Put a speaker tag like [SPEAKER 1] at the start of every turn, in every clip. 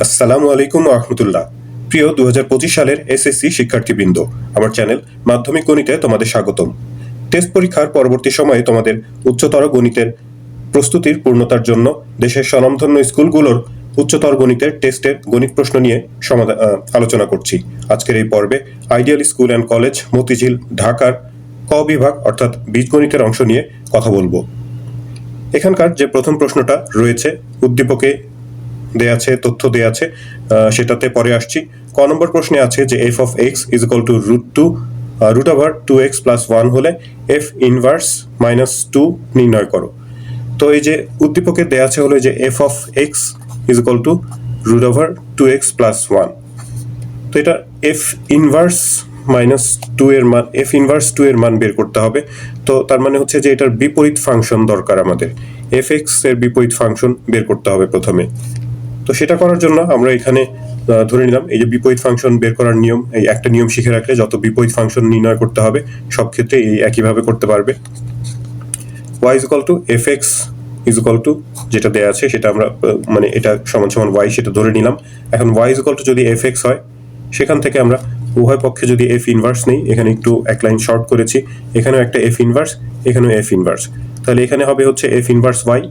[SPEAKER 1] আসসালামু আলাইকুম রহমতুল্লাহ। প্রিয় 2025 সালের এসএসসি শিক্ষার্থীবৃন্দ, আমার চ্যানেল মাধ্যমিক গণিতে তোমাদের স্বাগতম। টেস্ট পরীক্ষার পরবর্তী সময়ে তোমাদের উচ্চতর গণিতের প্রস্তুতির পূর্ণতার জন্য দেশের স্বনামধন্য স্কুলগুলোর উচ্চতর গণিতের টেস্টের গণিত প্রশ্ন নিয়ে আলোচনা করছি। আজকের এই পর্বে ideal school and college Motijheel ঢাকার ক বিভাগ অর্থাৎ বীজগণিতের অংশ নিয়ে কথা বলবো। এখানকার যে প্রথম প্রশ্নটা রয়েছে উদ্দীপকে দেয়া আছে, তথ্য দেয়া আছে, সেটাতে পরে আসছি। ক নম্বর প্রশ্নে আছে যে f of x is equal to root over 2x plus 1 হলে এফ ইনভার্স মাইনাস 2 নির্ণয় করো। তো এই যে উদ্দীপকে দেয়া আছে হলো যে f of x is equal to root over 2x plus 1। তো এটা এফ ইনভার্স মাইনাস 2 এর মান, এফ ইনভার্স 2 এর মান বের করতে হবে। তো তার মানে হচ্ছে যে এটার বিপরীত ফাংশন দরকার আমাদের, এফ এক্স এর বিপরীত ফাংশন বের করতে হবে প্রথমে। তো সেটা করার জন্য আমরা এখানে ধরে নিলাম এই যে বিপরীত ফাংশন বের করার নিয়ম, এই একটা নিয়ম শিখে রাখলে যত বিপরীত ফাংশন নির্ণয় করতে হবে সব ক্ষেত্রে এই একইভাবে করতে পারবে। y is equal two F x is equal two যেটা দেয়া আছে সেটা আমরা মানে এটা সমান সমান y সেটা ধরে নিলাম। এখন y ইজ ইকুয়াল টু যদি এফ এক্স হয়, সেখান থেকে আমরা উভয় পক্ষে যদি এফ ইনভার্স নেই, এখানে একটু এক লাইন শর্ট করেছি, এখানেও একটা এফ ইনভার্স, এখানেও এফ ইনভার্স, তাহলে এখানে হবে হচ্ছে এফ ইনভার্স y,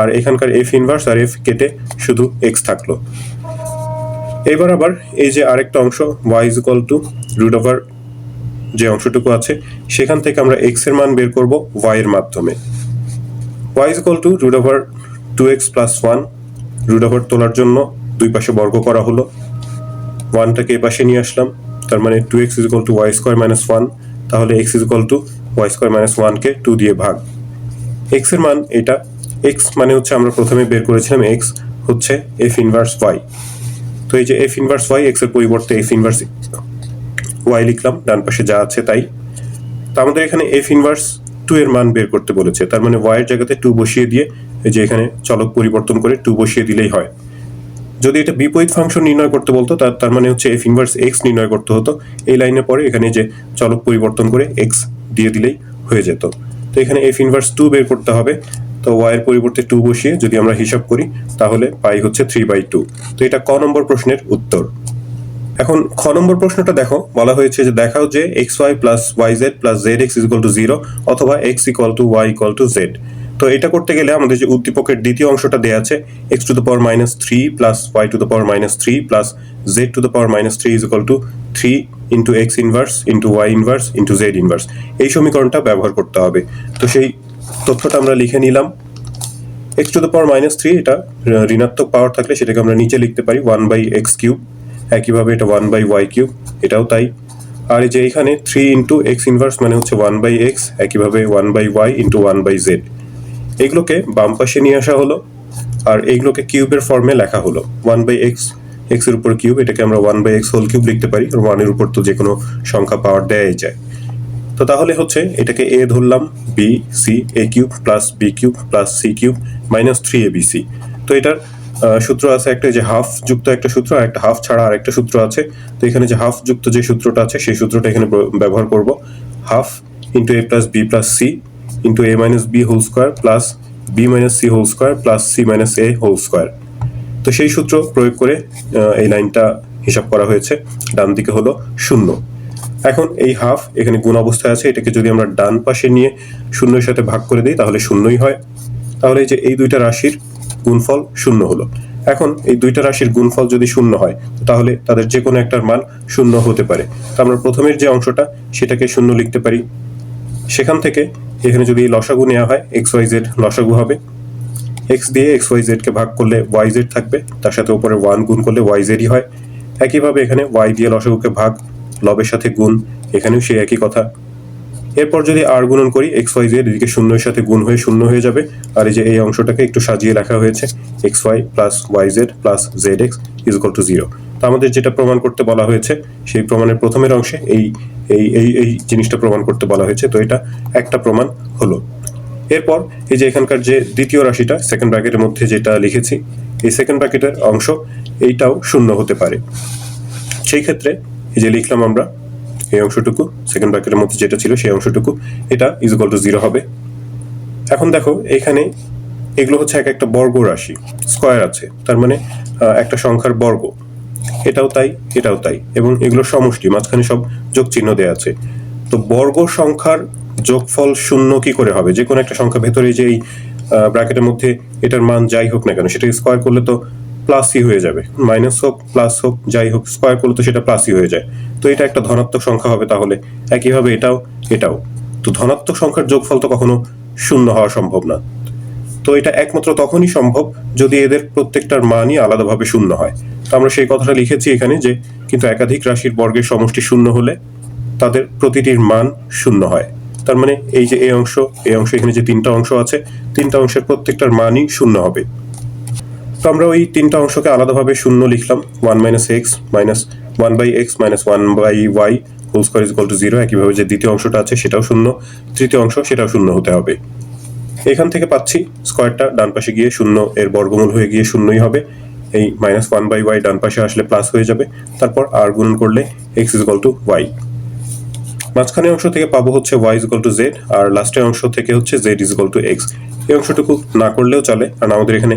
[SPEAKER 1] আর এখানকার এফ ইনভার্স আর এফ কেটে শুধু এক্স থাকলো। এবার আবার এই যে আরেকটা অংশ y is equal to root over যে অংশটুকু আছে সেখান থেকে আমরা এক্স এর মান বের করব y এর মাধ্যমে। y is equal to root over 2x plus 1, root over তোলার জন্য দুই পাশে বর্গ করা হলো, 1টাকে এই পাশে নিয়ে আসলাম, তার মানে 2x is equal to y square minus 1, তাহলে x is equal to y square minus 1 কে 2 দিয়ে ভাগ। x এর মান এটা, x মানে হচ্ছে আমরা প্রথমে বের করেছিলাম x হচ্ছে f ইনভার্স y। তো এই যে f ইনভার্স y, x এর পরিবর্তে f ইনভার্স y লিখলাম, ডান পাশে যা আছে তাই। তো আমাদের এখানে f ইনভার্স 2 এর মান বের করতে বলেছে, তার মানে y এর জায়গাতে 2 বসিয়ে দিয়ে এই যে এখানে চলক পরিবর্তন করে 2 বসিয়ে দিলেই হয়। যদি এটা বিপরীত ফাংশন নির্ণয় করতে বলতো তার মানে হচ্ছে f ইনভার্স x নির্ণয় করতে হতো, এই লাইনের পরে এখানে যে চলক পরিবর্তন করে x দিয়ে দিলেই হয়ে যেত। তো এখানে f ইনভার্স 2 বের করতে হবে, তো y এর পরিবর্তে 2 বসিয়ে যদি আমরা হিসাব করি তাহলে পাই হচ্ছে 3/2। তো এটা ক নম্বর প্রশ্নের উত্তর। এখন খ নম্বর প্রশ্নটা দেখো, বলা হয়েছে যে দেখাও যে xy plus yz plus zx is equal to 0 অথবা x equal to y equal to z। তো এটা করতে গেলে আমাদের যে উদ্দীপকের দ্বিতীয় অংশটা দেয়া আছে x two the power minus 3 plus y two the power minus 3 plus z two the power minus 3 is equal two 3 into x inverse into y inverse into z inverse, এই সমীকরণটা ব্যবহার করতে হবে। তো সেই তথ্যটা আমরা লিখে নিলাম। x two the power minus 3 এটা ঋণাত্মক পাওয়ার থাকলে সেটাকে আমরা নিচে লিখতে পারি 1/x কিউব, একইভাবে এটা 1/y কিউব, এটাও তাই। আর এই যে এখানে 3 ইন্টু এক্স ইনভার্স মানে হচ্ছে 1/x, একইভাবে 1/y ইন্টু 1/z, এইগুলোকে বাম পাশে নিয়ে আসা হলো আর এইগুলোকে কিউবের ফর্মে লেখা হলো। 1/x, x এর উপর কিউব, এটাকে আমরা 1/x হোল কিউব লিখতে পারি, আর 1 এর উপর তো যে কোনো সংখ্যা পাওয়ার দেয়াই যায়। তো তাহলে হচ্ছে এটাকে a ধরলাম, b c a cube plus b cube plus c cube minus 3abc। তো এটার সূত্র আছে একটা, যে হাফ যুক্ত একটা সূত্র আর একটা হাফ ছাড়া আর একটা সূত্র আছে। তো এখানে যে হাফ যুক্ত যে সূত্রটা আছে সেই সূত্রটা এখানে ব্যবহার করব, half into a plus b plus c into a minus b whole square plus b minus c whole square plus c minus a whole square. তো সেই সূত্র প্রয়োগ করে এই লাইনটা হিসাব করা হয়েছে, ডান দিকে হলো 0। এখন এই হাফ এখানে গুণ অবস্থায় আছে, এটাকে যদি আমরা ডান পাশে নিয়ে শূন্যের সাথে ভাগ করে দিই তাহলে শূন্যই হয়। তাহলে এই যে এই দুইটা রাশির গুণফল 0 হলো। এখন এই দুইটা রাশির গুণফল যদি 0 হয় তাহলে তাদের যে কোনো একটার মান 0 হতে পারে। তো আমরা প্রথমের যে অংশটা সেটাকে 0 লিখতে পারি। সেখান থেকে এখানে যদি লসাগু নেওয়া হয় xyz লসাগু হবে, x দিয়ে xyz কে ভাগ করলে yz থাকবে, তার সাথে উপরে 1 গুণ করলে yzই হয়। একইভাবে এখানে y দিয়ে লসাগুকে ভাগ, লবের সাথে গুণ, এখানেও সেই একই কথা। এরপর যদি আর গুণন করি xyz এদিকে 0 এর সাথে গুণ হয়ে 0 হয়ে যাবে, আর এই যে এই অংশটাকে একটু সাজিয়ে লেখা হয়েছে xy plus yz plus zx is equal to 0। তো আমাদের যেটা প্রমাণ করতে বলা হয়েছে সেই প্রমাণের প্রথমের অংশে এই এই এই এই জিনিসটা প্রমাণ করতে বলা হয়েছে। তো এটা একটা প্রমাণ হলো। এরপর এই যে এখানকার যে দ্বিতীয় রাশিটা সেকেন্ড ব্র্যাকেটের মধ্যে যেটা লিখেছি, এই সেকেন্ড ব্র্যাকেটের অংশ এইটাও 0 হতে পারে। সেই ক্ষেত্রে এই যে লিখলাম আমরা এই অংশটুকু সেকেন্ড ব্র্যাকেটের মধ্যে যেটা ছিল সেই অংশটুকু, এটা ইজ ইকুয়াল টু 0 হবে। এখন দেখো এখানে এগুলো হচ্ছে এক একটা বর্গ রাশি, স্কয়ার আছে, তার মানে একটা সংখ্যার বর্গ, এটাও তাই এটাও তাই, এবং এগুলোর সমষ্টি, মাঝখানে সব যোগ চিহ্ন দেওয়া আছে। তো বর্গ সংখ্যার যোগফল শূন্য কি করে হবে? যে কোনো একটা সংখ্যা ভেতরে যে এই ব্র্যাকেটের মধ্যে এটার মান যাই হোক না কেন, সেটা স্কোয়ার করলে তো প্লাসই হয়ে যাবে, মাইনাস হোক প্লাস হোক যাই হোক, স্কোয়ার করলে তো সেটা প্লাসই হয়ে যায়। তো এটা একটা ধনাত্মক সংখ্যা হবে, তাহলে একইভাবে এটাও এটাও। তো ধনাত্মক সংখ্যার যোগফল তো কখনো শূন্য হওয়া সম্ভব না। তো এটা একমাত্র তখনই সম্ভব যদি এদের প্রত্যেকটার মানই আলাদাভাবে শূন্য হয়। তো আমরা সেই কথাটা লিখেছি এখানে, যে কিন্তু একাধিক রাশির বর্গের সমষ্টি শূন্য হলে তাদের প্রতিটির মান শূন্য হয়। তার মানে এই যে এই অংশ এখানে যে তিনটা অংশ আছে, তিনটা অংশের প্রত্যেকটার মানই শূন্য হবে। তো আমরা ওই তিনটা অংশকে আলাদাভাবে শূন্য লিখলাম, 1 minus x minus 1 by x minus 1 by y whole square is equal to 0। একইভাবে যে দ্বিতীয় অংশটা আছে সেটাও শূন্য, তৃতীয় অংশ সেটাও শূন্য হতে হবে। এখান থেকে পাচ্ছি স্কোয়ারটা ডান পাশে গিয়ে শূন্য এর বর্গমূল হয়ে গিয়ে শূন্যই হবে। এই মাইনাস 1 বাই ওয়াই ডান পাশে আসলে প্লাস হয়ে যাবে, তারপর আর গুণন করলে x is equal to y. মাঝখানে অংশ থেকে পাবো হচ্ছে y is equal to z, আর লাস্টের অংশ থেকে হচ্ছে z is equal to x. এই অংশটুকু না করলেও চলে, কারণ আমাদের এখানে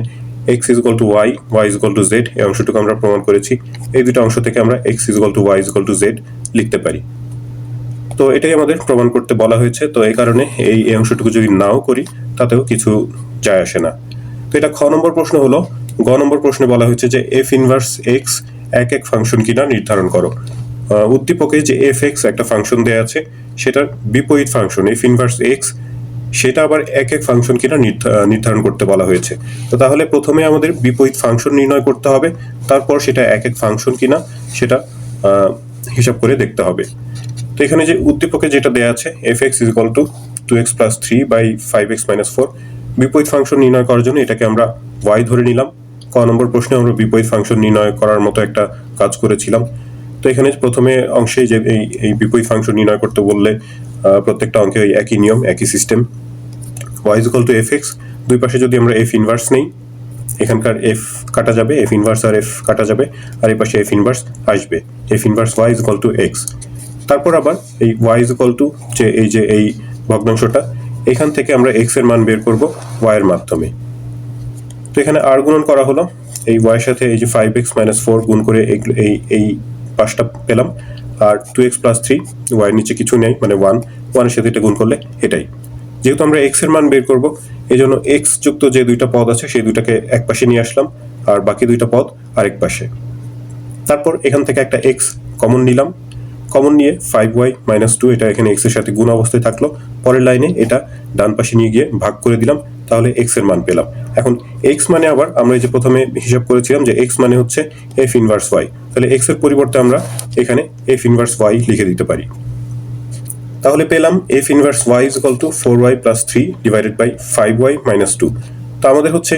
[SPEAKER 1] x is equal to y, y is equal to z, এই অংশটুকু আমরা প্রমাণ করেছি। এই দুটো অংশ থেকে আমরা x is equal to y is equal to z লিখতে পারি। তো এটাই আমাদের প্রমাণ করতে বলা হয়েছে। তো এই কারণে এই অংশটুকু যদি নাও করি তাতেও কিছু যায় আসে না। তো এটা খ নম্বর প্রশ্ন হলো। গ নম্বর প্রশ্নে বলা হয়েছে যে এফ ইনভার্স এক্স এক এক ফাংশন কিনা নির্ধারণ করো। উদ্দীপকে যে এফ এক্স একটা ফাংশন দেওয়া আছে, সেটার বিপরীত ফাংশন এফ ইনভার্স এক্স, সেটা আবার এক এক ফাংশন কিনা নির্ধারণ করতে বলা হয়েছে। তো তাহলে প্রথমে আমাদের বিপরীত ফাংশন নির্ণয় করতে হবে, তারপর সেটা এক এক ফাংশন কিনা সেটা হিসাব করে দেখতে হবে। তো এখানে যে উদ্দীপকে যেটা দেওয়া আছে f x is equal to 2x plus 3 by 5x minus 4, বিপরীত ফাংশন নির্ণয় করার জন্য এটাকে আমরা y ধরে নিলাম। ক নম্বর প্রশ্নে আমরা বিপরীত ফাংশন নির্ণয় করার মতো একটা কাজ করেছিলাম। তো এখানে প্রথমে অংশে যে এই বিপরীত ফাংশন নির্ণয় করতে বললে প্রত্যেকটা অঙ্কে ওই একই নিয়ম, একই system. y is equal two F x, দুই পাশে যদি আমরা এফ ইনভার্স নেই, এখানকার এফ কাটা যাবে, এফ ইনভার্স আর এফ কাটা যাবে, আর এই পাশে এফ ইনভার্স আসবে, F inverse y is equal to x. তারপর আবার এই y ইজ ইকুয়াল টু যে এই ভগ্নাংশটা, এখান থেকে আমরা x এর মান বের করব y এর মাধ্যমে। তো এখানে আর গুণন করা হলো, এই y এর সাথে এই যে 5x মাইনাস 4 গুণ করে এই পাশটা পেলাম, আর 2x প্লাস 3, y এর নিচে কিছু নেই মানে 1 এর সাথে এটা গুণ করলে এটাই। যেহেতু আমরা x এর মান বের করব, এই জন্য x যুক্ত যে দুইটা পদ আছে সেই দুইটাকে এক পাশে নিয়ে আসলাম, আর বাকি দুইটা পদ আরেক পাশে। তারপর এখান থেকে একটা x কমন নিলাম, কমন নিয়ে 5y মাইনাস 2, এটা এখানে x এর সাথে গুণ অবস্থায় থাকলো। পরের লাইনে এটা ডান পাশে নিয়ে গিয়ে ভাগ করে দিলাম, তাহলে x এর মান পেলাম। এখন x মানে আবার আমরা এই যে প্রথমে হিসাব করেছিলাম যে x মানে হচ্ছে f ইনভার্স y, তাহলে x এর পরিবর্তে আমরা এখানে f ইনভার্স y লিখে দিতে পারি। তাহলে পেলাম f inverse y is equal to 4y plus 3 divided by 5y minus 2। তো আমাদের হচ্ছে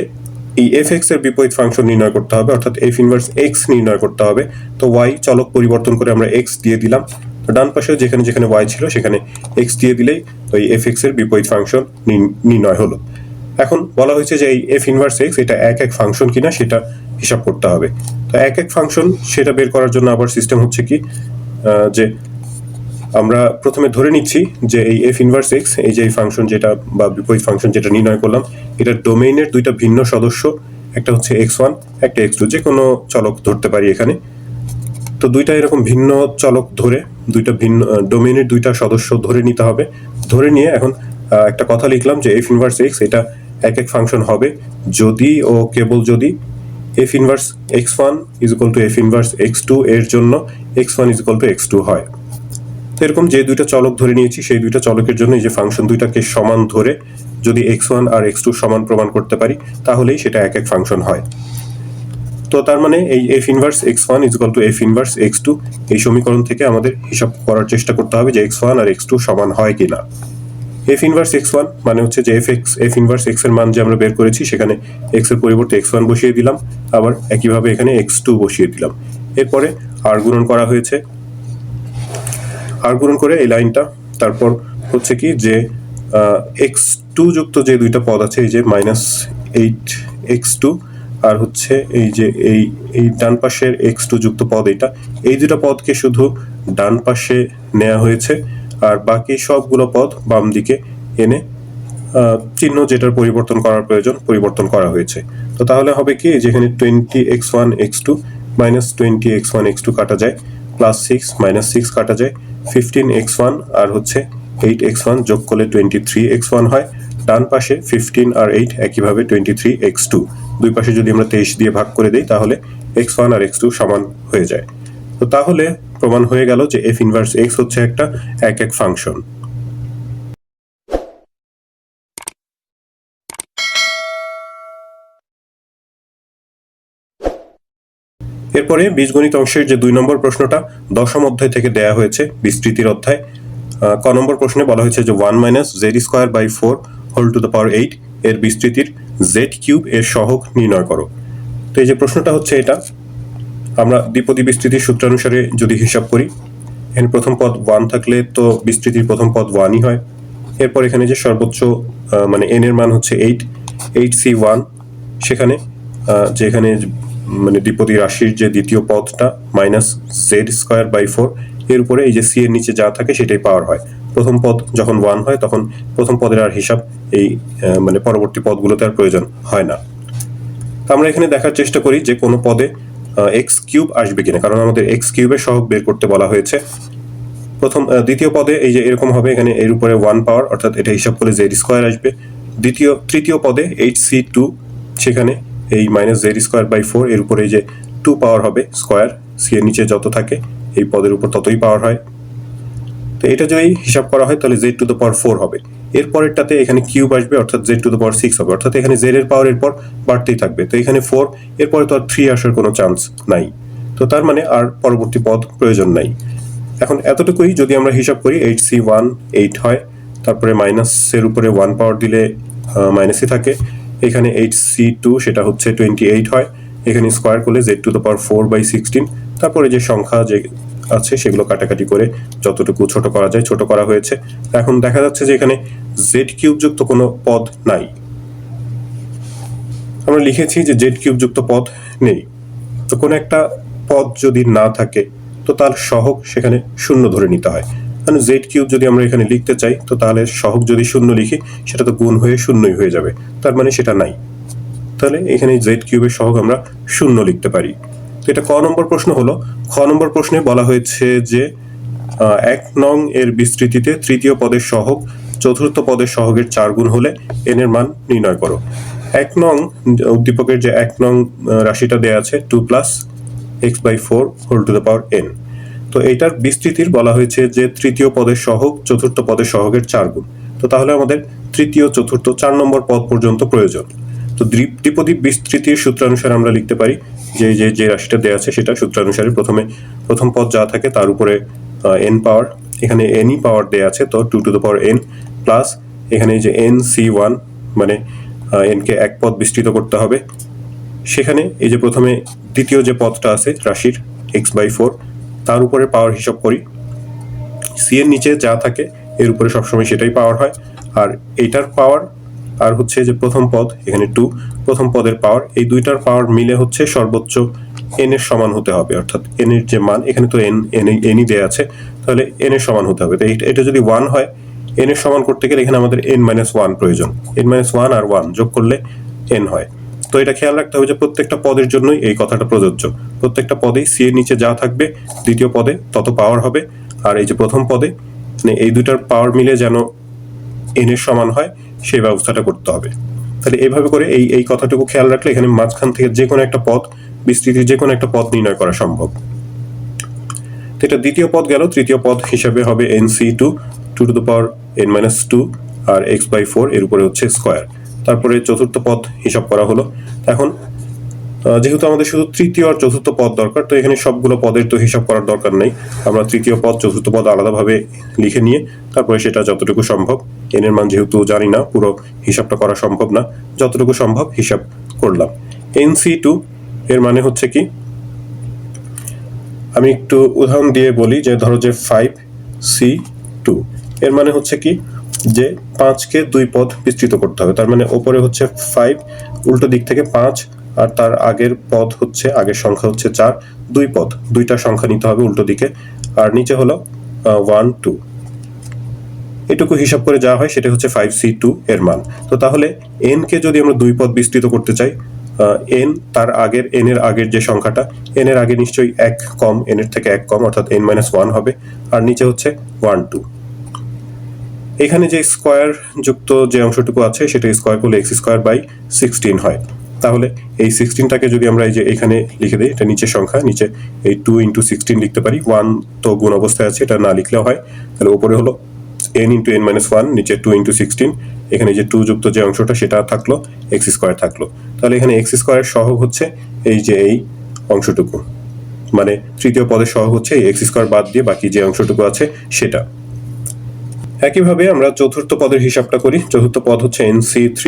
[SPEAKER 1] এই এফ এক্স এর বিপরীত ফাংশন নির্ণয় করতে হবে, অর্থাৎ এফ ইনভার্স এক্স নির্ণয় করতে হবে। তো y চলক পরিবর্তন করে আমরা x দিয়ে দিলাম, তো ডান পাশে যেখানে যেখানে y ছিল সেখানে x দিয়ে দিলেই ওই এফ এক্স এর বিপরীত ফাংশন নির্ণয় হলো। এখন বলা হয়েছে যে এই এফ ইনভার্স এক্স এটা এক এক ফাংশন কিনা সেটা হিসাব করতে হবে। তো এক এক ফাংশন সেটা বের করার জন্য আবার সিস্টেম হচ্ছে কি, যে আমরা প্রথমে ধরে নিচ্ছি যে এই এফ ইনভার্স এক্স, এই যে ফাংশন যেটা বা বিপরীত ফাংশন যেটা নির্ণয় করলাম, এটার ডোমেইনের দুইটা ভিন্ন সদস্য, একটা হচ্ছে x1 একটা x2, যে কোনো চলক ধরতে পারি এখানে। তো দুইটা এরকম ভিন্ন চলক ধরে দুইটা ভিন্ন ডোমেইনের দুইটা সদস্য ধরে নিতে হবে। ধরে নিয়ে এখন একটা কথা লিখলাম যে এফ ইনভার্স এক্স এটা এক এক ফাংশন হবে যদি ও কেবল যদি F inverse x1 is equal two F inverse x2 এর জন্য x1 is equal two x2 হয়। তো এরকম যে দুইটা চলক ধরে নিয়েছি সেই দুইটা চলকের জন্য এই যে ফাংশন দুইটাকে সমান ধরে যদি x1 আর x2 সমান প্রমাণ করতে পারি, তাহলেই সেটা এক এক ফাংশন হয়। তো তার মানে এই f inverse x1 is equal two f inverse x2, এই সমীকরণ থেকে আমাদের হিসাব করার চেষ্টা করতে হবে যে x1 আর x2 সমান হয় কিনা। f ইনভার্স x1 মানে হচ্ছে যে f ইনভার্স x এর মান যে আমরা বের করেছি সেখানে x এর পরিবর্তে x1 বসিয়ে দিলাম, আবার একইভাবে এখানে x2 বসিয়ে দিলাম। এরপরে আর গুণন করা হয়েছে, আর গুণন করে এই লাইনটা, তারপর হচ্ছে কি যে x2 যুক্ত যে দুইটা পদ আছে, এই যে মাইনাস 8x2 আর হচ্ছে এই যে এই ডান পাশের x2 যুক্ত পদ, এই দুটো পদকে শুধু ডান পাশে নেওয়া হয়েছে, আর বাকি সবগুলো পদ বাম দিকে এনে চিহ্ন যেটার পরিবর্তন করার প্রয়োজন পরিবর্তন করা হয়েছে। তো তাহলে হবে কি, যেখানে 20x1 x2 minus 20x1 x2 কাটা যায়, প্লাস 6 মাইনাস 6 কাটা যায়, 15x1 আর হচ্ছে 8x1 যোগ করলে 23x1 হয়। ডান পাশে 15 আর 8 একইভাবে 23x2, দুই পাশে যদি আমরা 23 দিয়ে ভাগ করে দিই তাহলে x1 আর x2 সমান হয়ে যায়। তো তাহলে প্রমাণ হয়ে গেল যে f ইনভার্স x হচ্ছে একটা একক ফাংশন। এরপরে বীজগণিত অংশের যে 2 নম্বর প্রশ্নটা দশম অধ্যায় থেকে দেয়া হয়েছে, বিস্তৃতির অধ্যায়। ক নম্বর প্রশ্নে বলা হয়েছে যে 1 minus z square by 4 whole to the power 8 এর বিস্তৃতির জেড কিউব এর সহগ নির্ণয় করো। তো এই যে প্রশ্নটা হচ্ছে এটা, আমরা দ্বিপদী বিস্তৃতির সূত্রানুসারে যদি হিসাব করি, এখানে প্রথম পদ 1 থাকলে তো বিস্তৃতির প্রথম পদ 1ই হয়। এরপর এখানে যে সর্বোচ্চ মানে n এর মান হচ্ছে 8c1, সেখানে যেখানে মানে দ্বিপদী রাশির যে দ্বিতীয় পদটা মাইনাস জেড স্কোয়ার বাই 4, এর উপরে এই যে c এর নিচে যা থাকে সেটাই পাওয়ার হয়। প্রথম পদ যখন 1 হয় তখন প্রথম পদের আর হিসাব এই মানে পরবর্তী পদগুলোতে আর প্রয়োজন হয় না। আমরা এখানে দেখার চেষ্টা করি যে কোনো পদে এক্স কিউব আসবে কিনা, কারণ আমাদের এক্স কিউবের সহগ বের করতে বলা হয়েছে। দ্বিতীয় পদে এই যে এরকম হবে, এখানে এর উপরে 1 পাওয়ার, অর্থাৎ এটা হিসাব করলে জেড স্কোয়ার আসবে। তৃতীয় পদে 8c2, সেখানে এই মাইনাস জেড স্কোয়ার বাই 4 এর উপরে এই যে 2 পাওয়ার হবে স্কোয়ার, সি এর নিচে যত থাকে এই পদের উপর ততই পাওয়ার হয়। তো এটা যদি হিসাব করা হয় তাহলে জেড টু দ্য পাওয়ার 4 হবে। এর পরেরটাতে এখানে কিউব আসবে, অর্থাৎ জেড টু দ্য পাওয়ার 6 হবে, অর্থাৎ এখানে জেড এর পাওয়ার এরপর বাড়তেই থাকবে। তো এখানে 4, এরপরে তো আর 3 আসার কোনো চান্স নাই, তো তার মানে আর পরবর্তী পদ প্রয়োজন নাই। এখন এতটুকুই যদি আমরা হিসাব করি, 8c1 8 হয়, তারপরে মাইনাসের উপরে 1 পাওয়ার দিলে মাইনাসই থাকে, এখানে 8c2 সেটা হচ্ছে 28 হয়, এখানে স্কোয়ার করলে জেড টু দ্য পাওয়ার 4/16, তারপরে যে সংখ্যা যে আছে সেগুলো কাটাকাটি করে যতটুকু ছোট করা যায় ছোট করা হয়েছে। এখন দেখা যাচ্ছে যে এখানে জেড কিউব যুক্ত কোনো পদ নাই, আমরা লিখেছি যে জেড কিউব যুক্ত পদ নেই। তো কোনো একটা পদ যদি না থাকে তো তার সহগ সেখানে শূন্য ধরে নিতে হয়। মানে জেড কিউব যদি আমরা এখানে লিখতে চাই তো তাহলে সহগ যদি শূন্য লিখি সেটা তো গুণ হয়ে শূন্যই হয়ে যাবে, তার মানে সেটা নাই। তাহলে এখানে জেড কিউবের সহগ আমরা শূন্য লিখতে পারি। তো এটা ক নম্বর প্রশ্ন হলো। খ নম্বর প্রশ্নে বলা হয়েছে যে 1 নং এর বিস্তৃতিতে তৃতীয় পদের সহগ চতুর্থ পদের সহগের 4 গুণ হলে n এর মান নির্ণয় করো। 1 নং উদ্দীপকের যে 1 নং রাশিটা দেয়া আছে 2 plus x/4 whole to the power n, তো এইটার বিস্তৃতির বলা হয়েছে যে তৃতীয় পদের সহগ চতুর্থ পদের সহগের 4 গুণ। তো তাহলে আমাদের তৃতীয় চতুর্থ 4 নম্বর পদ পর্যন্ত প্রয়োজন। তো দ্বিপদী বিস্তৃতির সূত্রানুসারে আমরা লিখতে পারি যে রাশিটা দেয়া আছে সেটা সূত্রানুসারে প্রথম পদ যা থাকে তার উপরে n পাওয়ার, এখানে nই পাওয়ার দেয়া আছে, তো 2 two the power n plus এখানে যে nc1 মানে n কে এক পদ বিস্তৃত করতে হবে, সেখানে এই যে প্রথমে দ্বিতীয় যে পদটা আছে রাশির x/4 তার উপরে পাওয়ার হিসাব করি, c এর নিচে যা থাকে এর উপরে সবসময় সেটাই পাওয়ার হয়, আর এইটার পাওয়ার আর হচ্ছে যে প্রথম পদ এখানে 2, প্রথম পদের পাওয়ার, এই দুইটার পাওয়ার মিলে হচ্ছে সর্বোচ্চ n এর সমান হতে হবে, অর্থাৎ n এর যে মান এখানে তো nই দেয়া আছে, তাহলে n এর সমান হতে হবে। তো এটা যদি 1 হয়, n এর সমান করতে গেলে এখানে আমাদের n-1 প্রয়োজন, n-1 আর 1 যোগ করলে n হয়। তো এটা খেয়াল রাখতে হবে যে প্রত্যেকটা পদের জন্যই এই কথাটা প্রযোজ্য, প্রত্যেকটা পদেই c এর নিচে যা থাকবে দ্বিতীয় পদে তত পাওয়ার হবে, আর এই যে প্রথম পদে মানে এই দুইটার পাওয়ার মিলে যেন n এর সমান হয় সেই ব্যবস্থাটা করতে হবে। তাহলে এইভাবে করে এই কথাটুকু খেয়াল রাখলে এখানে মাঝখান থেকে যে কোনো একটা পদ বিস্তৃতির যে কোনো একটা পদ নির্ণয় করা সম্ভব। তো এটা দ্বিতীয় পদ গেল, তৃতীয় পদ হিসাবে হবে nc2 2 two the power n-2 R x/4 এর উপরে হচ্ছে স্কোয়ার। তারপরে চতুর্থ পদ হিসাব করা হলো। এখন যেহেতু আমাদের শুধু তৃতীয় আর চতুর্থ পদ দরকার, তো এখানে সবগুলো পদের তো হিসাব করার দরকার নেই, আমরা তৃতীয় পদ চতুর্থ পদ আলাদাভাবে লিখে নিয়ে তারপরে সেটা যতটুকু সম্ভব, n এর মান যেহেতু জানি না পুরো হিসাবটা করা সম্ভব না, যতটুকু সম্ভব হিসাব করলাম। nc2 এর মানে হচ্ছে কি, আমি একটু উদাহরণ দিয়ে বলি, যে ধরো যে 5c2 এর মানে হচ্ছে কি যে 5কে 2 পদ বিস্তৃত করতে হবে, তার মানে ওপরে হচ্ছে 5, উল্টো দিক থেকে 5, আর তার আগের পদ হচ্ছে আগের সংখ্যা হচ্ছে 4, 2 পদ, দুইটা সংখ্যা নিতে হবে উল্টো দিকে, আর নিচে হলো 1 2। এটুকু হিসাব করে যা হয় সেটা হচ্ছে 5c2 এর মান। তো তাহলে n কে যদি আমরা দুই পদ বিস্তৃত করতে চাই, n তার আগের n এর আগের যে সংখ্যাটা, n এর আগে নিশ্চয়ই এক কম, n এর থেকে এক কম, অর্থাৎ n-1 হবে, আর নিচে হচ্ছে 1 2। এখানে যে স্কোয়ার যুক্ত যে অংশটুকু আছে সেটা স্কোয়ার করলে x² / 16 হয়। তাহলে এই 16টাকে যদি আমরা এই যে এখানে লিখে দিই, এটা নিচের সংখ্যা, নিচে এই 2 × 16 লিখতে পারি। 1 তো গুণ অবস্থায় আছে, এটা না লিখলেও হয়। তাহলে উপরে হলো n × n-1, নিচে 2 × 16, এখানে যে 2 যুক্ত যে অংশটা সেটা থাকলো, x² থাকলো। তাহলে এখানে x² এর সহগ হচ্ছে এই যে এই অংশটুকু, মানে তৃতীয় পদের সহগ হচ্ছে এই x² বাদ দিয়ে বাকি যে অংশটুকু আছে সেটা। একইভাবে আমরা চতুর্থ পদের হিসাবটা করি। চতুর্থ পদ হচ্ছে nc3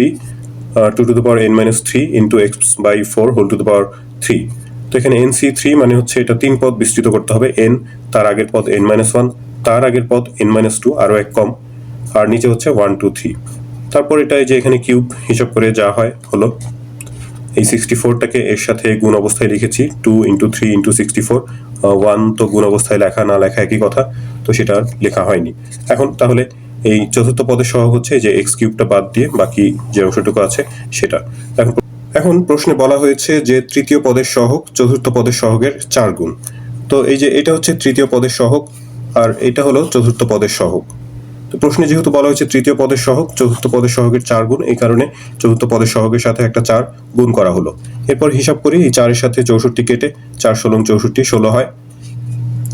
[SPEAKER 1] 2n-3 × x/4 whole to the পাওয়ার 3। তো এখানে nc3 মানে হচ্ছে এটা 3 পদ বিস্তৃত করতে হবে। n তার আগের পদ n-1, তার আগের পদ n-2 আরো এক কম, আর নিচে হচ্ছে 1 2 3। তারপর এটা যে এখানে কিউব হিসাব করে যা হয় হলো এই 64টাকে এর সাথে গুণ অবস্থায় লিখেছি, 2 × 3 × 64। 1 তো গুণ অবস্থায় লেখা না লেখা একই কথা, তো সেটা আর লেখা হয়নি। এখন তাহলে এই চতুর্থ পদের সহগ হচ্ছে যে x³ বাদ দিয়ে বাকি যে অংশটুকু আছে সেটা। এখন প্রশ্নে বলা হয়েছে যে তৃতীয় পদের সহগ চতুর্থ পদের সহগের 4 গুণ। তো এই যে এটা হচ্ছে তৃতীয় পদের সহগ, আর এটা হলো চতুর্থ পদের সহগ। তো প্রশ্নে যেহেতু বলা হয়েছে তৃতীয় পদের সহগ চতুর্থ পদের সহগের 4 গুণ, এই কারণে চতুর্থ পদের সহগের সাথে একটা 4 গুণ করা হলো। এরপর হিসাব করি, এই 4 এর সাথে 64 কেটে 4 × 16 = 64, 16 হয়।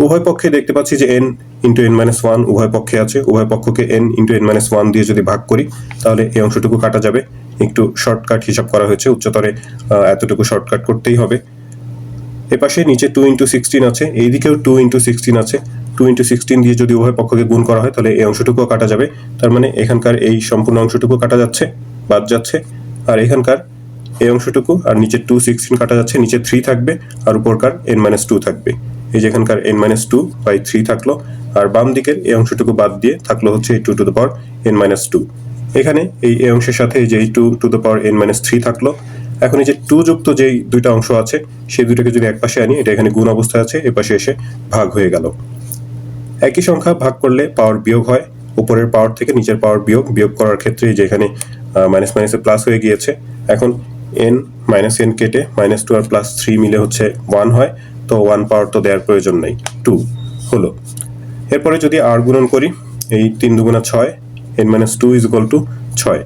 [SPEAKER 1] উভয় পক্ষে দেখতে পাচ্ছি যে n × n-1 উভয় পক্ষে আছে। উভয় পক্ষকে n × n-1 দিয়ে যদি ভাগ করি তাহলে এই অংশটুকু কাটা যাবে। একটু শর্টকাট হিসাব করা হয়েছে, উচ্চতরে এতটুকু শর্টকাট করতেই হবে। এপাশে নিচে 2 × 16 আছে, এইদিকেও 2 × 16 আছে। 2 × 16 দিয়ে যদি উভয় পক্ষকে গুণ করা হয় তাহলে এই অংশটুকুও কাটা যাবে। তার মানে এখানকার এই সম্পূর্ণ অংশটুকু কাটা যাচ্ছে, বাদ যাচ্ছে, আর এখানকার এই অংশটুকু আর নিচে 2 16 কাটা যাচ্ছে, নিচে 3 থাকবে আর উপরকার n-2 থাকবে। এই যে এখানকার n-2/3 থাকলো, আর বাম দিকের এই অংশটুকু বাদ দিয়ে থাকলো হচ্ছে এই 2 টু দ্য পাওয়ার n-2। এখানে এই অংশের সাথে এই যে এই 2 টু দ্য পাওয়ার n-3 থাকলো। এখন এই যে 2 যুক্ত যেই দুইটা অংশ আছে সেই দুইটাকে যদি এক পাশে আনি, এটা এখানে গুণ অবস্থায় আছে, এ পাশে এসে ভাগ হয়ে গেল। একই সংখ্যা ভাগ করলে পাওয়ার বিয়োগ হয়, উপরের পাওয়ার থেকে নিচের পাওয়ার বিয়োগ করার ক্ষেত্রে যে এখানে মাইনাস মাইনাসে প্লাস হয়ে গিয়েছে। এখন n কেটে -2 আর +3 মিলে হচ্ছে 1 হয়, তো 1 পাওয়ার তো দেওয়ার প্রয়োজন নেই, 2 হলো। এরপরে যদি আর গুণন করি, এই 3 × 2 = 6, n-2 = 6।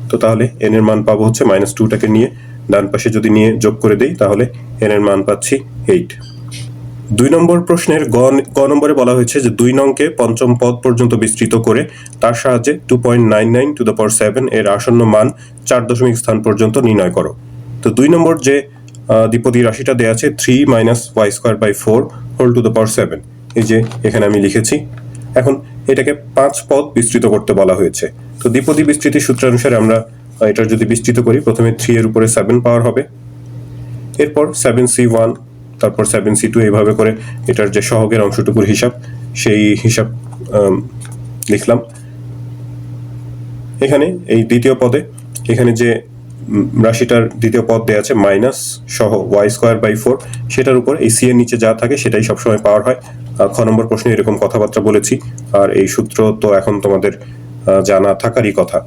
[SPEAKER 1] তো তাহলে n এর মান পাবো হচ্ছে -2টাকে নিয়ে ডান পাশে যদি নিয়ে যোগ করে দেই তাহলে n এর মান পাচ্ছি 8। 2 নম্বর প্রশ্নের গ নম্বরে বলা হয়েছে যে 2 নংকে পঞ্চম পদ পর্যন্ত বিস্তৃত করে তার সাহায্যে 2.99 এর আসন্ন মান 4 দশমিক স্থান পর্যন্ত নির্ণয় করো। তো 2 নম্বর যে দ্বিপদী রাশিটা দেয়া আছে 3 - y² / 4 7, এই যে এখানে আমি লিখেছি। এখন এটাকে 5 পদ বিস্তৃত করতে বলা হয়েছে। তো দ্বিপদী বিস্তৃতির সূত্রানুসারে আমরা এটা যদি বিস্তৃত করি, প্রথমে 3 এর উপরে 7 পাওয়ার হবে, এরপর 7c1, তারপর 7c2, এইভাবে করে এটার যে সহগের অংশটুকুর হিসাব সেই হিসাব লিখলাম। এখানে এই দ্বিতীয় পদে এখানে যে রাশিটার দ্বিতীয় পদ দেয়া আছে মাইনাস সহ y² / 4, সেটার উপর এই c এর নিচে যা থাকে সেটাই সবসময় পাওয়ার হয়। খ নম্বর প্রশ্নে এরকম কথাবার্তা বলেছি, আর এই সূত্র তো এখন তোমাদের জানা থাকারই কথা।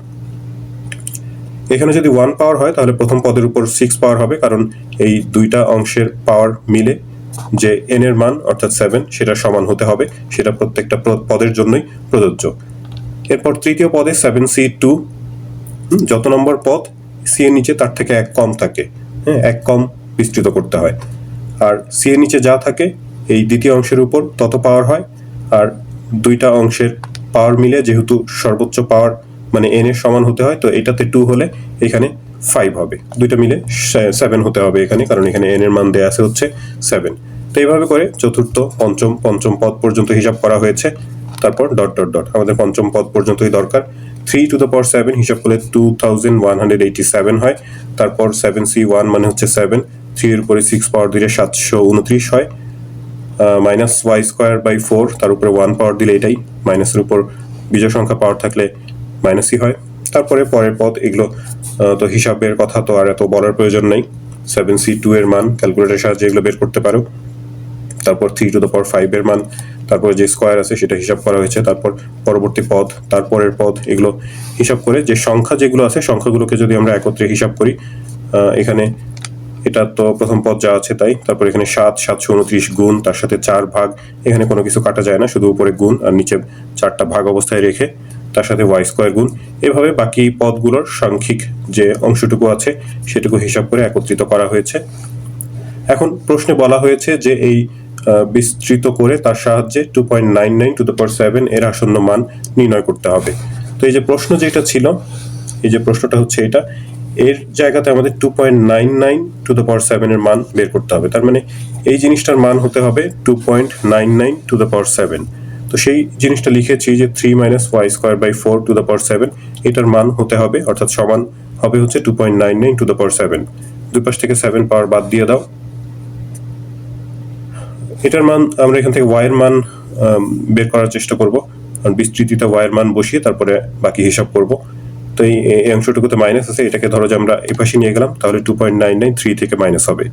[SPEAKER 1] এখানে যদি 1 পাওয়ার হয় তাহলে প্রথম পদের উপর 6 পাওয়ার হবে, কারণ এই দুইটা অংশের পাওয়ার মিলে যে n এর মান অর্থাৎ 7 সেটা সমান হতে হবে, সেটা প্রত্যেকটা পদের জন্যই প্রযোজ্য। এরপর তৃতীয় পদে 7c2, যত নম্বর পদ c এর নিচে তার থেকে এক কম থাকে, হ্যাঁ, এক কম বিস্তৃত করতে হয়, আর c এর নিচে যা থাকে এই দ্বিতীয় অংশের উপর তত পাওয়ার হয়। আর দুইটা অংশের পাওয়ার মিলে যেহেতু সর্বোচ্চ পাওয়ার মানে n এর সমান হতে হয়, তো এটাতে 2 হলে এখানে 5 হবে, দুইটা মিলে 7 হতে হবে এখানে, কারণ এখানে n এর মান দেয়া আছে হচ্ছে 7। তো এইভাবে করে চতুর্থ পঞ্চম পদ পর্যন্ত হিসাব করা হয়েছে। তারপর ... আমাদের পঞ্চম পদ পর্যন্তই দরকার। 3 টু দ্য পাওয়ার 7 হিসাব করলে 2187 হয়। তারপর 7c1 মানে হচ্ছে 7, 3 এর উপরে 6 পাওয়ার দিলে 729 হয়, -y² / 4, তার উপরে 1 পাওয়ার দিলে এটাই, মাইনাসের উপর বিজোড় সংখ্যা পাওয়ার থাকলে মাইনাসই হয়। তারপরে পরের পদ, এগুলো তো হিসাবের কথা তো আর এত বলার প্রয়োজন নেই। 7c2 এর মান ক্যালকুলেটরের সাহায্যে এগুলো বের করতে পারো। তারপর 3^5 এর মান, তারপর যে স্কোয়ার আছে সেটা হিসাব করা হয়েছে, তারপর পরবর্তী পদ, তারপরের পদ, এগুলো হিসাব করে যে সংখ্যা যেগুলো আছে সংখ্যাগুলোকে যদি আমরা একত্রে হিসাব করি, এখানে এটা তো প্রথম পদ যা আছে তাই, তারপর এখানে 7/729 গুণ, তার সাথে 4 ভাগ, এখানে কোনো কিছু কাটা যায় না, শুধু উপরে গুণ আর নিচে 4টা ভাগ অবস্থায় রেখে তার সাথে y² গুণ, এভাবে বাকি পদগুলোর সাংখ্যিক যে অংশটুকু আছে সেটুকু হিসাব করে একত্রিত করা হয়েছে। এখন প্রশ্নে বলা হয়েছে যে এই বিস্তৃত করে তার সাহায্যে 2.99 এর আসন্ন মান নির্ণয় করতে হবে। তো এই যে প্রশ্ন যেটা ছিল, এই যে প্রশ্নটা হচ্ছে এটা, এর জায়গাতে আমাদের 2.99 এর মান বের করতে হবে। তার মানে এই জিনিসটার মান হতে হবে 2.99 তো সেই জিনিসটা লিখেছি যে 3 - y²/4 এটার মান হতে হবে, অর্থাৎ সমান হবে হচ্ছে 2.99 দুই পাশ থেকে 7 পাওয়ার বাদ দিয়ে দাও। এটার মান আমরা এখান থেকে y এর মান বের করার চেষ্টা করব, বিস্তৃতিতে y এর মান বসিয়ে তারপরে বাকি হিসাব করব। তো এই অংশটুকুতে মাইনাস আছে, এটাকে ধরো যে আমরা এই পাশে নিয়ে গেলাম, তাহলে 2.993 থেকে মাইনাস হবে,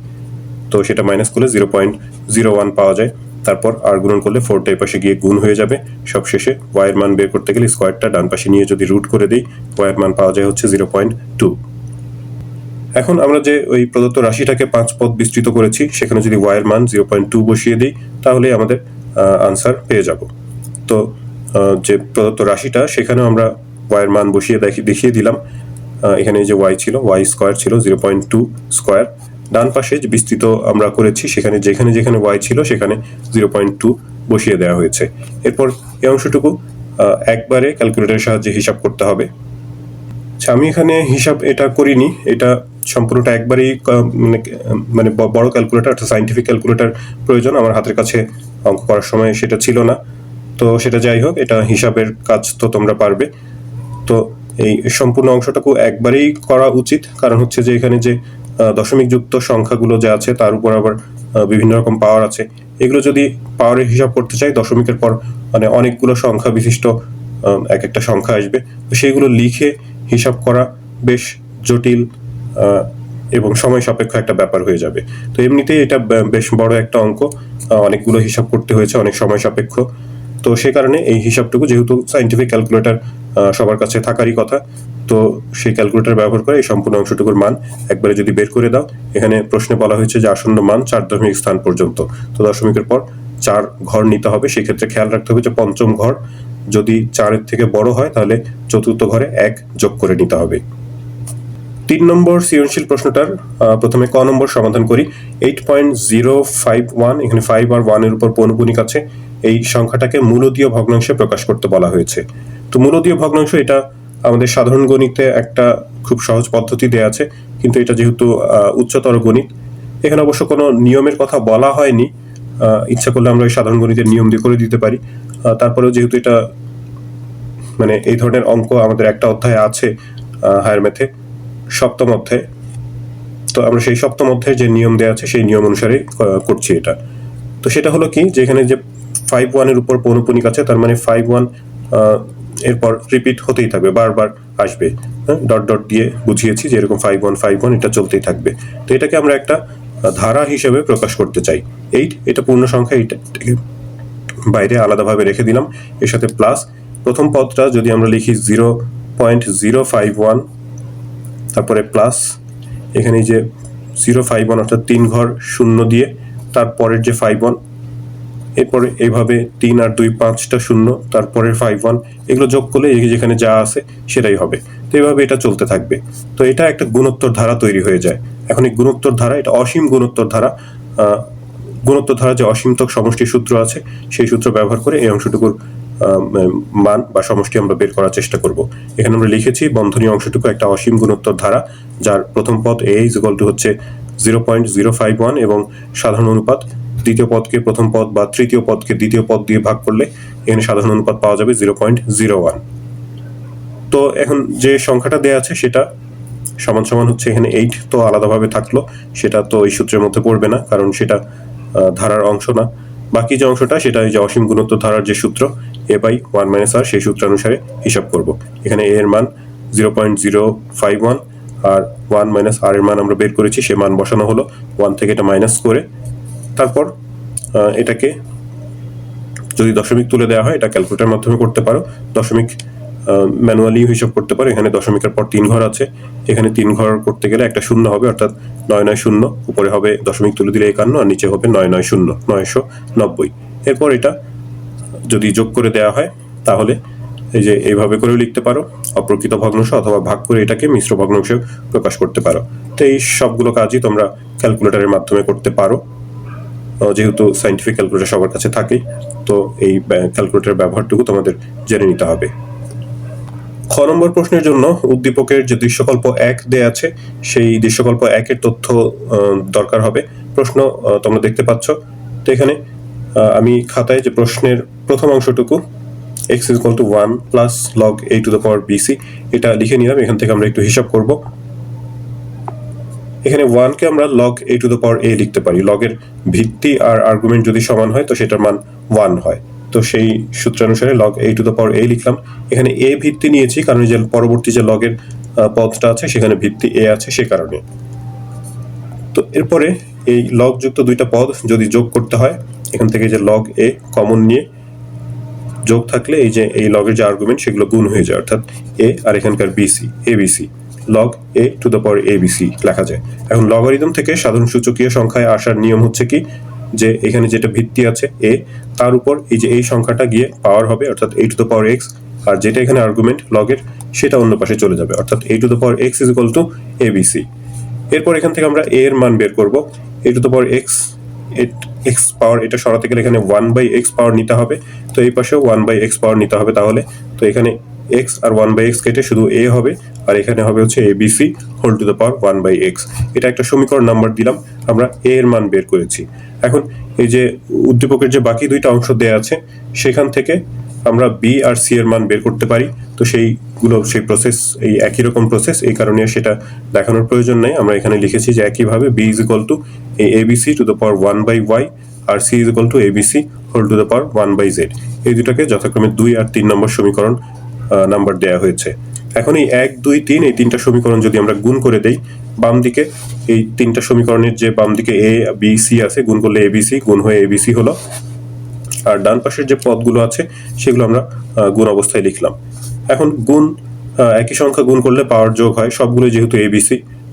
[SPEAKER 1] তো সেটা মাইনাস করলে 0.01 পাওয়া যায়। তারপর আর গুণন করলে 4টা এই পাশে গিয়ে গুণ হয়ে যাবে। সবশেষে y এর মান বের করতে গেলে স্কোয়ারটা ডান পাশে নিয়ে যদি রুট করে দিই, y এর মান পাওয়া যায় হচ্ছে 0.2। এখন আমরা যে ওই প্রদত্ত রাশিটাকে 5 পদ বিস্তৃত করেছি, সেখানে যদি y এর মান 0.2 বসিয়ে দিই, তাহলে আমাদের আনসার পেয়ে যাব। তো যে প্রদত্ত রাশিটা সেখানেও আমরা y এর মান বসিয়ে দেখিয়ে দিলাম। এখানে যে y ছিল, y² ছিল 0.2 স্কোয়ার। ডান পাশে যে বিস্তৃত আমরা করেছি সেখানে যেখানে y ছিল সেখানে 0.2 বসিয়ে দেওয়া হয়েছে। এরপর এই অংশটুকু একবারে ক্যালকুলেটরের সাহায্যে হিসাব করতে হবে। আচ্ছা, আমি এখানে হিসাব এটা করিনি, এটা সম্পূর্ণটা একবারেই মানে বড় ক্যালকুলেটর, একটা সায়েন্টিফিক ক্যালকুলেটর প্রয়োজন। আমার হাতের কাছে অঙ্ক করার সময় সেটা ছিল না, তো সেটা যাই হোক, এটা হিসাবের কাজ তো তোমরা পারবে। তো এই সম্পূর্ণ অংশটাকে একবারেই করা উচিত, কারণ হচ্ছে যে এখানে যে দশমিক যুক্ত সংখ্যাগুলো যা আছে তার উপর আবার বিভিন্ন রকম পাওয়ার আছে। এগুলো যদি পাওয়ারের হিসাব করতে চাই, দশমিকের পর মানে অনেকগুলো সংখ্যা বিশিষ্ট এক একটা সংখ্যা আসবে, তো সেইগুলো লিখে হিসাব করা বেশ জটিল এবং সময় সাপেক্ষ একটা ব্যাপার হয়ে যাবে। তো এমনিতেই এটা বেশ বড় একটা অঙ্ক, অনেকগুলো হিসাব করতে হয়েছে, অনেক সময় সাপেক্ষ। তো সে কারণে এই হিসাবটুকু, যেহেতু সায়েন্টিফিক ক্যালকুলেটর সবার কাছে থাকারই কথা, তো সেই ক্যালকুলেটর ব্যবহার করে এই সম্পূর্ণ অংশটুকুর মান একবারে যদি বের করে দাও, এখানে প্রশ্নে বলা হয়েছে যে আসন্ন মান 4 দশমিক স্থান পর্যন্ত, তো দশমিকের পর 4 ঘর নিতে হবে। সেক্ষেত্রে খেয়াল রাখতে হবে যে পঞ্চম ঘর যদি 4-এর থেকে বড় হয় তাহলে চতুর্থ ঘরে 1 যোগ করে নিতে হবে। 3 নম্বর সৃজনশীল প্রশ্নটার প্রথমে ক নম্বর সমাধান করি। 8.051, এখানে 5 আর 1 এর উপর পৌনঃপুনিক আছে, এই সংখ্যাটাকে মূলদীয় ভগ্নাংশে প্রকাশ করতে বলা হয়েছে। তো মূলদীয় ভগ্নাংশ এটা আমাদের সাধারণ গণিতে একটা খুব সহজ পদ্ধতি দেয়া আছে, কিন্তু এটা যেহেতু উচ্চতর গণিত, এখানে অবশ্য কোনো নিয়মের কথা বলা হয়নি। ইচ্ছা করলে আমরা এই সাধারণ গণিতের নিয়ম দিয়ে করে দিতে পারি। তারপরেও যেহেতু এটা মানে এই ধরনের অঙ্ক আমাদের একটা অধ্যায়ে আছে হায়ার ম্যাথে, সপ্তম অধ্যায়ে, তো আমরা সেই সপ্তম অধ্যায়ে যে নিয়ম দেওয়া আছে সেই নিয়ম অনুসারে করছি এটা। তো সেটা হলো কি, যে এখানে যে 5-1 এর উপর পৌনঃপুনিক আছে, তার মানে 5-1 এরপর রিপিট হতেই থাকবে, বারবার আসবে, ডট ডট দিয়ে বুঝিয়েছি যে এরকম 5-1 এটা চলতেই থাকবে। তো এটাকে আমরা একটা ধারা হিসেবে প্রকাশ করতে চাই। 8 এটা পূর্ণ সংখ্যা, এইটাকে বাইরে আলাদাভাবে রেখে দিলাম, এর সাথে প্লাস প্রথম পদটা যদি আমরা লিখি 0.051, তারপরে প্লাস এখানে যে 051 অর্থাৎ 3 ঘর শূন্য দিয়ে তারপরের যে 51, এরপরে এইভাবে 3 আর 2 5টা শূন্য, তারপরের 51, এগুলো যোগ করলে যেখানে যা আছে সেটাই হবে। তো এইভাবে এটা চলতে থাকবে। তো এটা একটা গুণোত্তর ধারা তৈরি হয়ে যায়। এখন এই গুণোত্তর ধারা, এটা অসীম গুণোত্তর ধারা। গুণোত্তর ধারা যে অসীমতক সমষ্টি সূত্র আছে সেই সূত্র ব্যবহার করে এই অংশটুকুর মান বা সমষ্টি আমরা বের করার চেষ্টা করব। এখানে আমরা লিখেছি বন্ধনী অংশটুকু একটা অসীম গুণোত্তর ধারা, যার প্রথম পদ a হচ্ছে 0.051 এবং সাধারণ অনুপাত দ্বিতীয় পদকে প্রথম পদ বা তৃতীয় পদকে দ্বিতীয় পদ দিয়ে ভাগ করলে এখানে সাধারণ অনুপাত পাওয়া যাবে 0.01। তো এখন যে সংখ্যাটা দেয়া আছে সেটা সমান সমান হচ্ছে এখানে 8, তো আলাদাভাবে থাকলো, সেটা তো এই সূত্রের মধ্যে পড়বে না, কারণ সেটা ধারার অংশ না। বাকি যে অংশটা সেটা এই যে অসীম গুণোত্তর ধারার যে সূত্র a/1 - r, সেই সূত্রানুসারে হিসাব করব। এখানে a এর মান 0.051 আর 1 - r এর মান আমরা বের করেছি, সে মান বসানো হলো, 1 থেকে এটা মাইনাস করে, তারপর এটাকে যদি দশমিক তুলে দেওয়া হয় এটা ক্যালকুলেটরের মাধ্যমে করতে পারো, দশমিক ম্যানুয়ালি হিসাব করতে পারো। এখানে দশমিকের পর 3 ঘর আছে, এখানে 3 ঘর করতে গেলে একটা শূন্য হবে, অর্থাৎ 990, উপরে হবে দশমিক তুলে দিলে 51 আর নিচে হবে 990, 990। এরপর এটা যদি যোগ করে দেওয়া হয় তাহলে এই যে এইভাবে করেও লিখতে পারো, অপ্রকৃত ভগ্নাংশ, অথবা ভাগ করে এটাকে মিশ্র ভগ্নাংশে প্রকাশ করতে পারো। তো এই সবগুলো কাজই তোমরা ক্যালকুলেটরের মাধ্যমে করতে পারো, যেহেতু সায়েন্টিফিক ক্যালকুলেটর সবার কাছে থাকে, তো এই ক্যালকুলেটরের ব্যবহারটুকু তোমাদের জেনে নিতে হবে। খ নম্বর প্রশ্নের জন্য উদ্দীপকের যে দৃশ্যকল্প 1 দেয়া আছে সেই দৃশ্যকল্প 1-এর তথ্য দরকার হবে। প্রশ্ন তোমরা দেখতে পাচ্ছ। তো এখানে আমি খাতায় যে প্রশ্নের প্রথম অংশটুকু x = 1 plus log a to the power bc এটা লিখে নিলাম। এখান থেকে আমরা একটু হিসাব করব। এখানে 1 কে আমরা log a to the power a লিখতে পারি। লগের ভিত্তি আর আর্গুমেন্ট যদি সমান হয় তো সেটার মান 1 হয়। তো সেই সূত্রানুসারে log a to the power a লিখলাম। এখানে a ভিত্তি নিয়েছি কারণ যে পরবর্তী যে লগের পদটা আছে সেখানে ভিত্তি a আছে সে কারণে। তো এরপরে এই লগ যুক্ত দুইটা পদ যদি যোগ করতে হয়, এখান থেকে যে log a কমন নিয়ে যোগ থাকলে এই যে এই লগের যে আর্গুমেন্ট সেগুলো গুণ হয়ে যায়, অর্থাৎ a আর এখানকার bc, abc, log a to the power abc লেখা যায়। এখন লগারিদম থেকে সাধারণ সূচকীয় সংখ্যায় আসার নিয়ম হচ্ছে কি, যে এখানে যেটা ভিত্তি আছে a, তার উপর এই যে এই সংখ্যাটা গিয়ে পাওয়ার হবে, অর্থাৎ a to the power x, আর যেটা এখানে আর্গুমেন্ট লগের সেটা অন্য পাশে চলে যাবে, অর্থাৎ a to the power x = abc। এরপর এখান থেকে আমরা a এর মান বের করব। a to the power x, x পাওয়ার এটা সরাতে গেলে এখানে 1/x পাওয়ার নিতে হবে, তো এই পাশেও 1/x পাওয়ার নিতে হবে। তাহলে তো এখানে x আর 1/x কেটে শুধু a হবে, আর এখানে হবে হচ্ছে abc whole to the power 1/x। এটা একটা সমীকরণ নাম্বার দিলাম, আমরা a এর মান বের করেছি। এখন এই যে উদ্দীপকের যে বাকি দুইটা অংশ দেয়া আছে সেখান থেকে আমরা b আর c এর মান বের করতে পারি। তো সেই প্রসেস এই একই রকম প্রসেস, এই কারণে সেটা দেখানোর প্রয়োজন নাই। আমরা এখানে লিখেছি যে একইভাবে b = abc to the power 1/y আর c = abc whole to the power 1/z। এই দুটাকে যথাক্রমে 2 আর 3 নম্বর সমীকরণ নাম্বার দেয়া হয়েছে। এখন এই 1, 2, 3 এই তিনটা সমীকরণ যদি আমরা গুণ করে দেই, বাম দিকে এই তিনটা সমীকরণের যে বাম দিকে a b c আছে, গুণ করলে abc গুণ হয়ে abc হলো, আর ডান পাশের যে পদগুলো আছে সেগুলো আমরা গুণ অবস্থায় লিখলাম। এখন গুণ, একই সংখ্যা গুণ করলে পাওয়ার যোগ হয়, সবগুলো যেহেতু abc,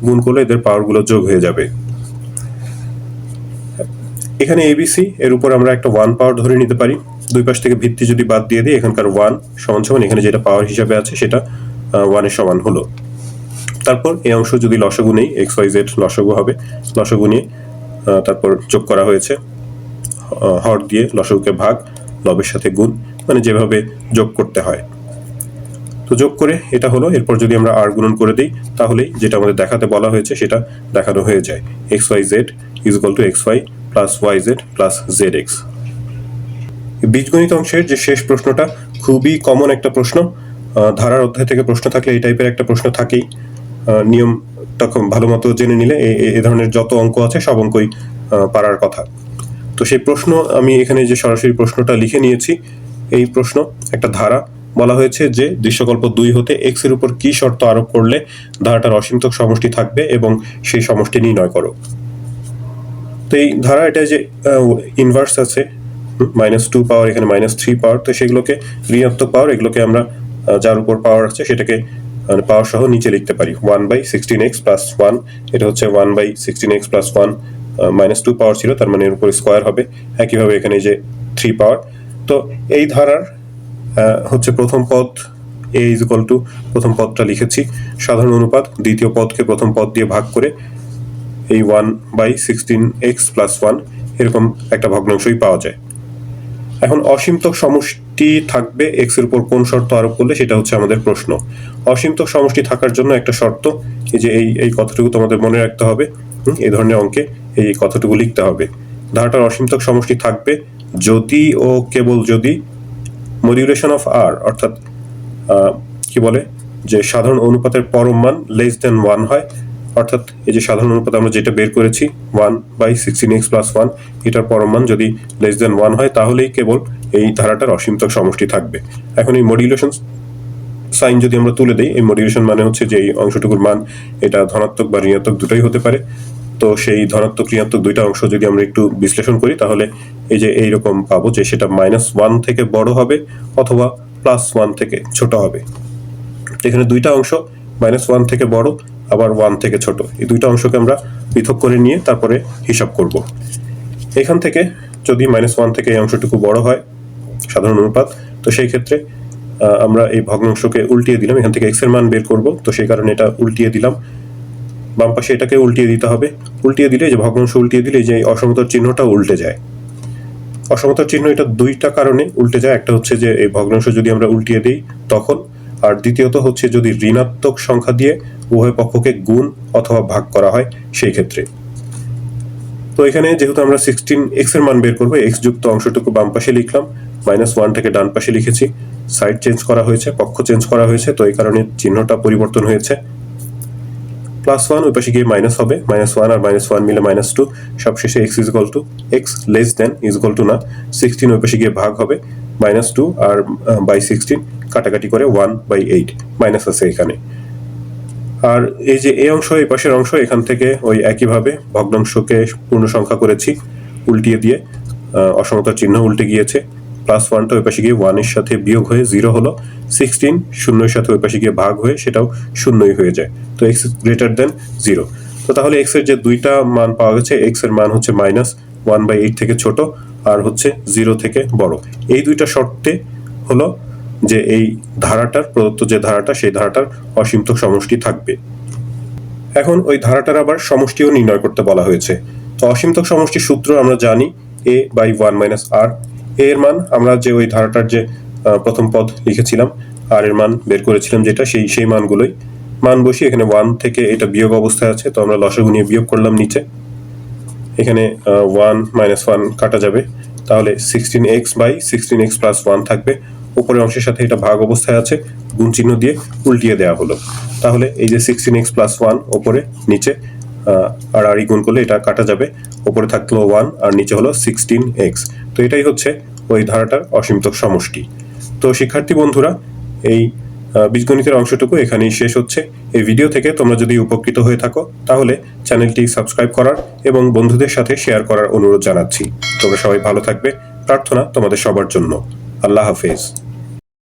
[SPEAKER 1] গুণ করলে এদের পাওয়ারগুলো যোগ হয়ে যাবে। এখানে abc এর উপর আমরা একটা 1 পাওয়ার ধরে নিতে পারি। দুই পাশ থেকে ভিত্তি যদি বাদ দিয়ে দিই, এখানকার 1 সমান সমান এখানে যেটা পাওয়ার হিসাবে আছে সেটা 1 এর সমান হলো। তারপর এই অংশ যদি লসাগু নেই, xyz লসাগু হবে, লসাগু নিয়ে তারপর যোগ করা হয়েছে, হর দিয়ে লসাগুকে ভাগ, লবের সাথে গুণ, মানে যেভাবে যোগ করতে হয়। তো যোগ করে এটা হলো। এরপর যদি আমরা আর গুণন করে দিই তাহলে যেটা আমাদের দেখাতে বলা হয়েছে সেটা দেখানো হয়ে যায়। xyz = xy plus yz plus zx। বীজগণিত অংশের যে শেষ প্রশ্নটা খুবই কমন একটা প্রশ্ন, ধারার অধ্যায় থেকে প্রশ্ন থাকলে এই টাইপের একটা প্রশ্ন থাকেই। নিয়মটা ভালো মতো জেনে নিলে এই ধরনের যত অঙ্ক আছে সব অঙ্কই পারার কথা। তো সেই প্রশ্ন আমি এখানে যে সরাসরি প্রশ্নটা লিখে নিয়েছি, এই প্রশ্ন একটা ধারা, বলা হয়েছে যে দৃশ্যকল্প 2 হতে x এর উপর কি শর্ত আরোপ করলে ধারাটার অসীমতক সমষ্টি থাকবে এবং সেই সমষ্টি নির্ণয় করো। তো এই ধারা এটা যে ইনভার্স আছে, -2 পাওয়ার, এখানে -3 পাওয়ার, তো সেগুলোকে ঋণাত্মক পাওয়ার, এগুলোকে আমরা যার উপর পাওয়ার আছে সেটাকে পাওয়ার সহ নিচে লিখতে পারি। 1/16x + 1, এটা হচ্ছে 1/16x + 1, -2 পাওয়ার ছিল, তার মানে এর উপর স্কোয়ার হবে। একইভাবে এখানে যে 3 পাওয়ার। তো এই ধারার হচ্ছে প্রথম পদ a = প্রথম পদটা লিখেছি সাধারণ অনুপাত, দ্বিতীয় পদকে প্রথম পদ দিয়ে ভাগ করে এই 1/16x + 1 এরকম একটা ভগ্নাংশই পাওয়া যায়। এখন অসীমতক সমষ্টি থাকবে x এর উপর কোন শর্ত আরোপ করলে, সেটা হচ্ছে আমাদের প্রশ্ন। অসীমতক সমষ্টি থাকার জন্য একটা শর্ত, এই যে এই কথাটুকু তোমাদের মনে রাখতে হবে। এই ধরনের অঙ্কে এই কথাটুকু লিখতে হবে। ধারাটার অসীমতক সমষ্টি থাকবে যদি ও কেবল যদি মডিউলেশন অফ r, অর্থাৎ কি বলে যে সাধারণ অনুপাতের পরম মান <1 হয়, অর্থাৎ এই যে সাধারণ অনুপাত আমরা যেটা বের করেছি 1/16x + 1, এটার পরম মান যদি <1 হয় তাহলেই কেবল এই ধারাটার অসীমতক সমষ্টি থাকবে। এখন এই মডিউলেশন সাইন যদি আমরা তুলে দেই, এই মডিউলেশন মানে হচ্ছে যে এই অংশটুকুর মান এটা ধনাত্মক বা ঋণাত্মক দুটোই হতে পারে। তো সেই ধনাত্মক ঋণাত্মক দুইটা অংশ যদি আমরা একটু বিশ্লেষণ করি তাহলে এই যে এইরকম পাবো যে সেটা -1 থেকে বড় হবে অথবা +1 থেকে ছোট হবে। এখানে দুইটা অংশ -1 থেকে বড় আবার 1 থেকে ছোট, এই দুইটা অংশকে আমরা পৃথক করে নিয়ে তারপরে হিসাব করব। এখান থেকে যদি -1 থেকে এই অংশটুকু বড় হয় সাধারণ অনুপাত, তো সেই ক্ষেত্রে আমরা এই ভগ্নাংশকে উল্টিয়ে দিলাম, এখান থেকে x এর মান বের করব, তো সেই কারণে এটা উল্টিয়ে দিলাম। বাম পাশে এটাকে উল্টিয়ে দিতে হবে, উল্টিয়ে দিলে যে ভগ্নাংশ উল্টিয়ে দিলে যে অসমতার চিহ্নটা উল্টে যায়। অসমতার চিহ্ন এটা দুইটা কারণে উল্টে যায়, একটা হচ্ছে যে এই ভগ্নাংশ যদি আমরা উল্টিয়ে দিই তখন, আর দ্বিতীয়ত হচ্ছে যদি ঋণাত্মক সংখ্যা দিয়ে উভয় পক্ষকে গুণ অথবা ভাগ করা হয় সেই ক্ষেত্রে। তো এখানে যেহেতু আমরা 16x এর মান বের করবো, x যুক্ত অংশটুকু বাম পাশে লিখলাম, -1 থেকে ডান পাশে লিখেছি, সাইড চেঞ্জ করা হয়েছে, পক্ষ চেঞ্জ করা হয়েছে, তো এই কারণে চিহ্নটা পরিবর্তন হয়েছে। +1 ওই পাশে গিয়ে মাইনাস হবে, -1 আর -1 মিলে -2, সবশেষে x লেস দেন না 16 ওই পাশে গিয়ে ভাগ হবে, -2 আর বাই 16 কাটাকাটি করে 1/8 মাইনাস আছে এখানে। আর এই যে এই অংশ এই পাশের অংশ, এখান থেকে ওই একইভাবে ভগ্নাংশকে পূর্ণ সংখ্যা করেছি উল্টিয়ে দিয়ে, অসমতার চিহ্ন উল্টে গিয়েছে, +1টা ওই পাশে গিয়ে 1 এর সাথে বিয়োগ হয়ে 0 হলো, 16 শূন্যের সাথে ওই পাশে গিয়ে ভাগ হয়ে সেটাও শূন্যই হয়ে যায়, তো x গ্রেটার দেন 0। তো তাহলে x এর যে দুইটা মান পাওয়া গেছে, x এর মান হচ্ছে -1/8 থেকে ছোট আর হচ্ছে 0 থেকে বড়, এই দুইটা শর্তে হলো যে এই ধারাটার প্রদত্ত যে ধারাটা সেই ধারাটার অসীমতক সমষ্টি থাকবে। এখন ওই ধারাটার আবার সমষ্টিও নির্ণয় করতে বলা হয়েছে। তো অসীমতক সমষ্টির সূত্র আমরা জানি a/1 - r। a এর মান আমরা যে ওই ধারাটার যে প্রথম পদ লিখেছিলাম আর এর মান বের করেছিলাম যেটা, সেই মানগুলোই মান বসিয়ে এখানে 1 থেকে এটা বিয়োগ অবস্থায় আছে, তো আমরা লসাগু নিয়ে বিয়োগ করলাম নিচে, এখানে 1 - 1 কাটা যাবে, তাহলে 16x/16x + 1 থাকবে, উপরের অংশের সাথে এটা ভাগ অবস্থায় আছে, গুণ চিহ্ন দিয়ে উল্টিয়ে দেওয়া হলো, তাহলে এই যে 16x + 1 উপরে নিচে আর গুণ করলে এটা কাটা যাবে, উপরে থাকলো 1 আর নিচে হলো 16x। তো এটাই হচ্ছে ওই ধারাটার অসীমতক সমষ্টি। তো শিক্ষার্থী বন্ধুরা, এই বীজগণিতের অংশটুকু এখানেই শেষ হচ্ছে। এই ভিডিও থেকে তোমরা যদি উপকৃত হয়ে থাকো তাহলে চ্যানেলটি সাবস্ক্রাইব করার এবং বন্ধুদের সাথে শেয়ার করার অনুরোধ জানাচ্ছি। তোমরা সবাই ভালো থাকবে, প্রার্থনা তোমাদের সবার জন্য। আল্লাহ হাফেজ।